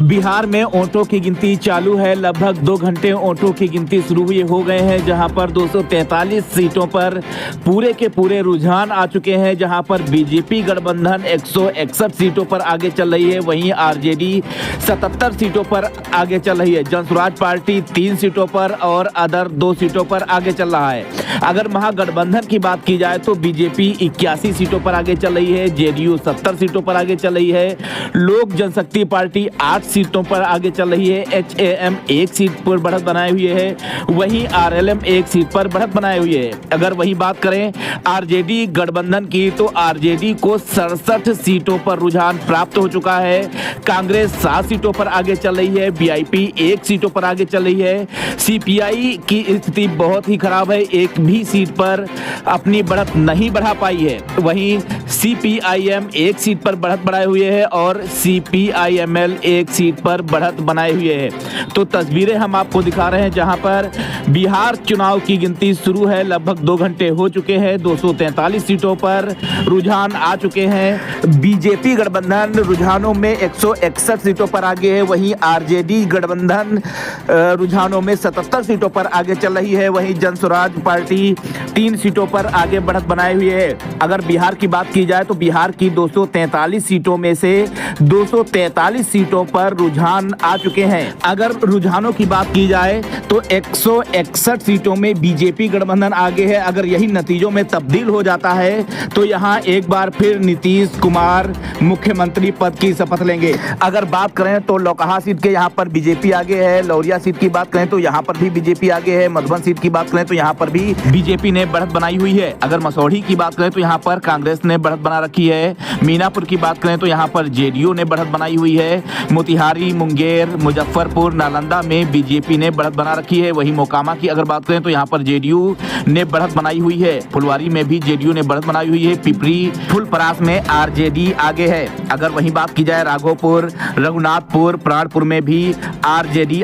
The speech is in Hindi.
बिहार में वोटों की गिनती चालू है। लगभग 2 घंटे वोटों की गिनती शुरू हुए हो गए हैं, जहां पर 243 सीटों पर पूरे के पूरे रुझान आ चुके हैं। जहां पर बीजेपी गठबंधन 161 सीटों पर आगे चल रही है, वहीं आरजेडी 77 सीटों पर आगे चल रही है। जनसुराज पार्टी 3 सीटों पर और अदर 2 सीटों पर आगे चल रहा है। अगर महागठबंधन की बात की जाए तो बीजेपी 81 सीटों पर आगे चल रही है, जेडीयू 70 सीटों पर आगे चल रही है, लोक जनशक्ति पार्टी 8 सीटों पर आगे चल रही है, एचएएम 1 सीट पर बढ़त बनाए हुए है, वहीं आरएलएम 1 सीट पर बढ़त बनाए हुए है। अगर वही बात करें आरजेडी गठबंधन की तो आरजेडी को 67 सीटों पर रुझान प्राप्त हो चुका है। कांग्रेस 7 सीटों पर आगे चल रही है, बीआईपी 1 सीटों पर आगे चल रही है, सीपीआई की स्थिति बहुत ही खराब है, एक भी सीट पर अपनी बढ़त नहीं बढ़ा पाई है। वहीं सीपीआईएम 1 सीट पर बढ़त बनाए हुए है और सीपीआईएमएल 1 सीट पर बढ़त बनाए हुए है। तो तस्वीरें हम आपको दिखा रहे हैं, जहां पर बिहार चुनाव की गिनती शुरू है। लगभग 2 घंटे हो चुके हैं, 243 सीटों पर रुझान आ चुके हैं। बीजेपी गठबंधन रुझानों में 161 सीटों पर आगे है, वहीं आरजेडी गठबंधन रुझानों में 77 सीटों पर आगे चल रही है, वहीं जनसुराज पार्टी 3 सीटों पर आगे बढ़त बनाए हुए है। अगर बिहार की बात की जाए तो बिहार की 243 सीटों में से 243 सीटों पर रुझान आ चुके हैं। अगर रुझानों की बात की जाए तो 161 सीटों में बीजेपी गठबंधन आगे है। अगर यही नतीजों में तब्दील हो जाता है तो यहां एक बार फिर नीतीश कुमार मुख्यमंत्री पद की शपथ लेंगे। अगर बात करें तो लौकहा सीट के यहां पर बीजेपी आगे है, लौरिया सीट की बात करें तो यहां पर भी बीजेपी आगे है, मधुबन सीट की बात करें तो यहां पर भी बीजेपी ने बढ़त बनाई हुई है। अगर मसौढ़ी की बात करें तो यहां पर कांग्रेस ने बढ़त बना रखी है, मीनापुर की बात करें तो यहां पर जेडीयू ने बढ़त बनाई हुई है, मोतिहारी, मुंगेर, मुजफ्फरपुर, नालंदा में बीजेपी ने बढ़त बना रखी है। वहीं मोकामा की अगर बात करें तो यहां पर जेडीयू ने बढ़त बनाई हुई है, फुलवारी में भी जेडीयू ने बढ़त बनाई हुई है, पिपरी फुलपरास में आरजेडी आगे है। अगर वहीं बात की जाए राघोपुर, रघुनाथपुर, प्राणपुर में भी आरजेडी